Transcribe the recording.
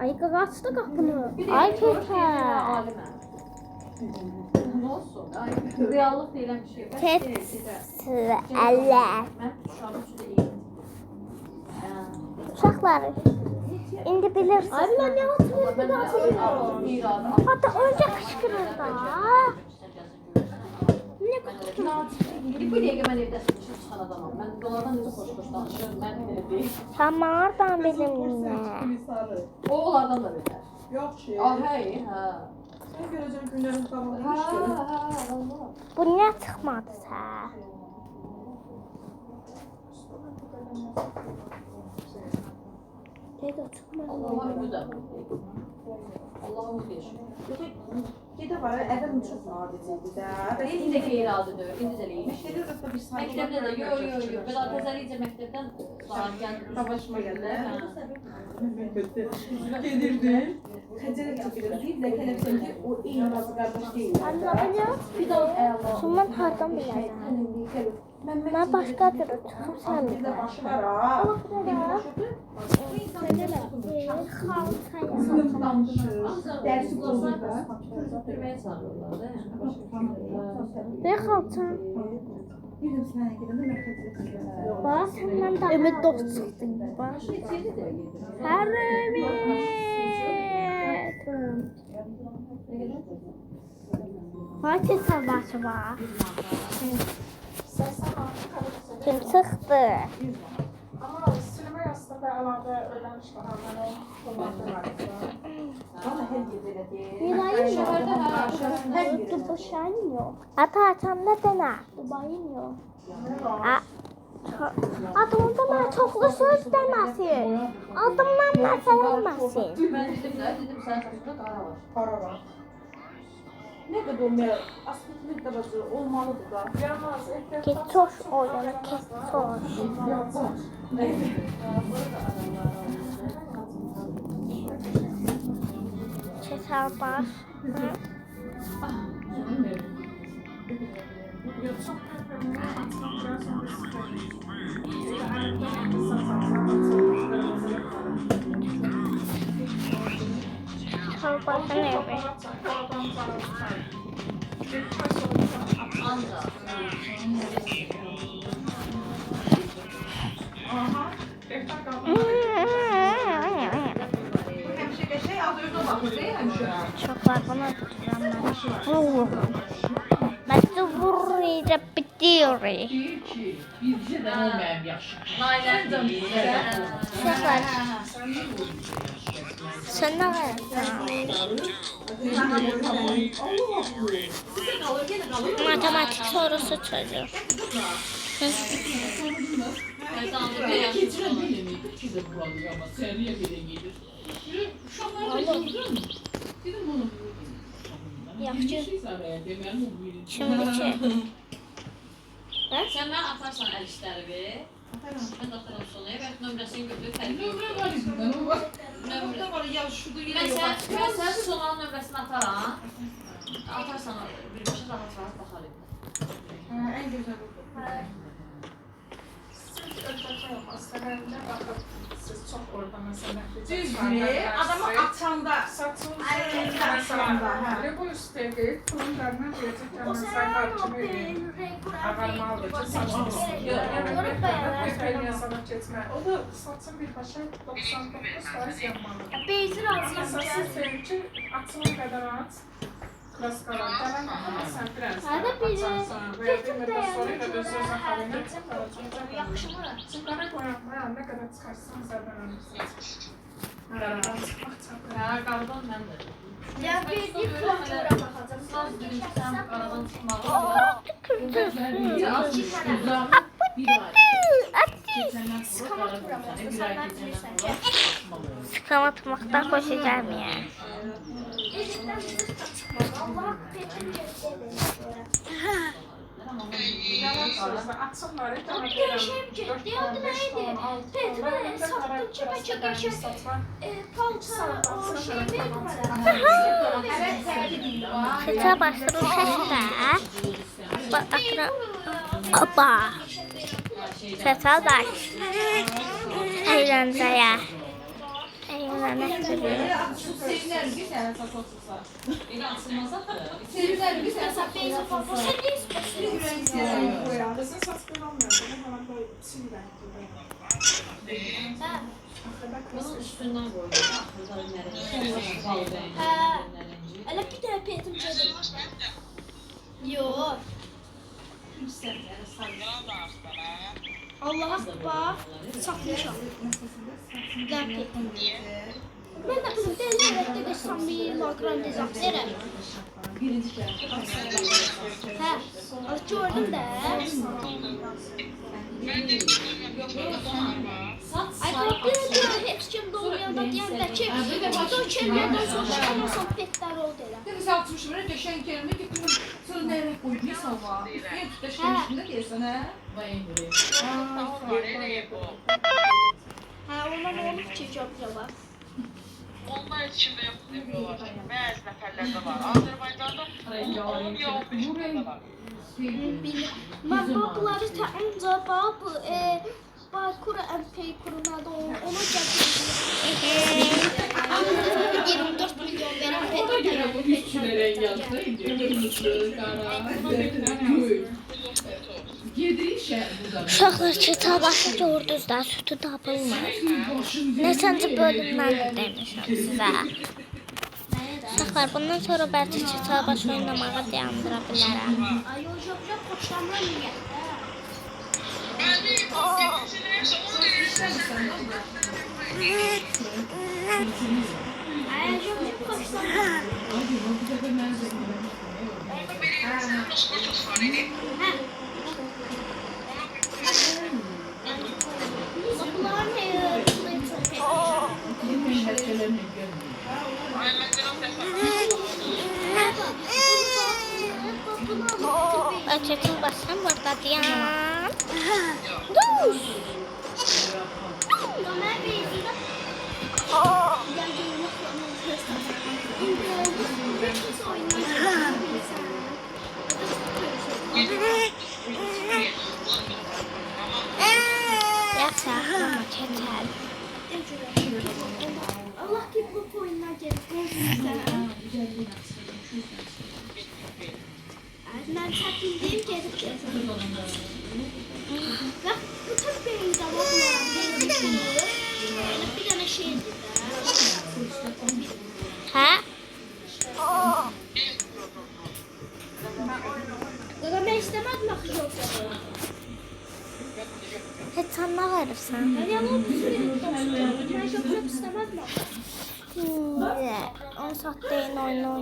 Ay qaçdı qapını. Ay Petra. Olsun. Ay, reallık deyilən bir şey. Allah. Uşaqlar. İndi bilirsiniz. Ay ben ne hatırlıyorum. Hatta önce kışkırır da. Ne kışkırır? Bu dəqiqə mən evdə çıxan adamam. Mən dolardan necə xoş-xoş danışıyorum. Mən deyim. Sen nereden bilin ne? O onlardan da bilər. Yok ki. Ah, hey, hə. Sen göreceğin günlerin Hə, tamamı hə, işte. Allah. Bu niye çıkmadı sen? Neydi çıkmadı? Allah ömrü də. Allah ömrü yaşıyor. Gide var, evim çok nadiciydi de. İndi də qeyri-adidir. İndi də eləymiş. Məktəbdə də bir sayı. Məktəbdə də yo. Belə təzəlikcə məktəbdən saat gəldi. Savaşma geldi. Gelirdi. Xəcələ çəkilirdi. Bir də tələbsəndə o eyni bazı qardaş deyildi. Anladın Bir daha əla. Şundan hardan bilirəm? Ben başka bir çıkım sen Bir də bilirəm. başı var ha. Allah bilir. Sınıf danışır. Dərsi qozur da. Türməyə çağırırlar da. Ne kalçam? Bir də sənə gedəndə məktəbdə. Bak senden daha Ümit dost çıktı. Bak. Her Ümit. Fatih savaşı var. Kim çıktı? Ama sinema yastığı əlavə öyrənmiş var. Mən onu Valla hər gecə elə deyir. Nilay'ın Şəhərdə hə, Hər yerdə. Dubuşan yok. Ata açamda dene. Dubayın yok. Adımda ben çoklu söz demesin. Adımdan mesele olmasın. Mən dedim də, dedim sən saçında qara var. Para var. Nə qədər olmalı? Aslında nə qədər olmalıdır da. yaramaz. Keçoş oyunu keçoş. Keçer baş. Çok kötü. Keçer başı neymiş? Ancaq. Həmişə qəşəng az özünə baxır, həmişə. Çoklar bana tutuyorum ben. Vururum. Ben de vuruyla bitiyorum. Bircə də olmayan yaxşı. Nailəndir. Çoklar. Sen ne yapıyorsun? Matematik sorusu çözüyor. Keçirən bilmir ki də buradır, amma sərliyə belə gedir. Uşaqlar da gedirəm. Dedim bunu. Yaxşı. Deməli bu birinci. Şimdi ki. Sən mənə atarsan əl işləri. Mən də ataram sonra. Bəlkə nömrəsini götürüb tərbiyə. Nömrə var idi, mən o var. Burada var, ya şurada yenə Mən yox. sən Sonanın nömrəsini ataram. Atarsan birbaşa rahat baxarıq. Ən gözəl budur. Siz çok orada mesela. Düzdür, adamı atanda, əlində atanda. Ve bu üstəlik pulunlarına diyecekler mesela hakimi ağarmalıdır ki saçını sana geçme. O da saçın bir başa 99% yapmalıdır. Beyzir Mesela siz benim için atılım kadar at. Kraskalar falan ama sen biraz Hadi biri. atsan veya bilmeden sonra da özlerine kalınca çıkarı koyamaya ne kadar çıkarsan zaten önemlisin. Aradan çıkmak çok Hə, qaradan mən də. Ya bir kontrola bakacağım. Saz dedim ki, sən qaradan çıxmağı. Bir ay. Keçəndən sonra qara bir ay keçəndən sonra açmalı. Sıkam atmaktan koşacağım ya. Atsınlar. Sıça başladı sesle. Bakın. Hoppa. Sesal baş. Eğlenceye. Bunlar ne çekiyor? Sevgiler bir tane satılsa. Elə açılmaz axı. Sevgiler bir tane Beyza satılsa. baba sen ne istiyorsun? Renk siyahı koyardırsın, saçma olmuyor. Bunu falan böyle sil renkli. Bunun üstündən qoyulur. Axırda ürünlərin. Elə bir dənə petim çədim. Yox. Allah akbar. Satmışam. Qəpik. Mən də bizim dəllərdə qəsəm bir makronizatörəm. Hə, az gördüm də. Ay kapıyı heç kim doğrayanda deyəndə ki, o kəlmədən sonra çıxamasam petlər oldu elə. Dedi satmışım, öyle döşen kelime getirin. Sonra nereye koyduysan var. Niye döşen üstünde diyorsun ha? Hə, ondan olub ki, cəbcə var. Onlar içində yox demiyorlar. Bəzi nəfərlərdə var. Azərbaycanda 10-15 var. Mən bunları ancaq bu Baykura MP kuruna da ona gətirdim. 24 milyon veren petrol. İşçilere yazsaydı. Kırmızı, kara, gül. Yedi şer burada. Uşaqlar kitabası gördünüz də, sütü tapılmır. Neçənci bölümdən demişəm sizə. Uşaqlar, bundan sonra bəlkə kitabası oynamağı dayandıra bilərəm. Ay, o jobja xoşlanmır niyə? Ay, jobja xoşlanmır. Bunlar ne? Çetin basam burada diyan. Dur. Ömer Bey. Yaxşı, amma keçər. Allah ki bu oyunlar gəlib. Ben çəkildiyim gedib gəzəm. Bax, bu tür beydə baxmaram. Bir dənə şeydir də. Hə? Qaqa, mən istəmədim axı yoxsa. Heç sən nə verirsən? Mən yalan düzülüyorum. Mən yoxsa istəmədim axı. 10 saat deyin oyunu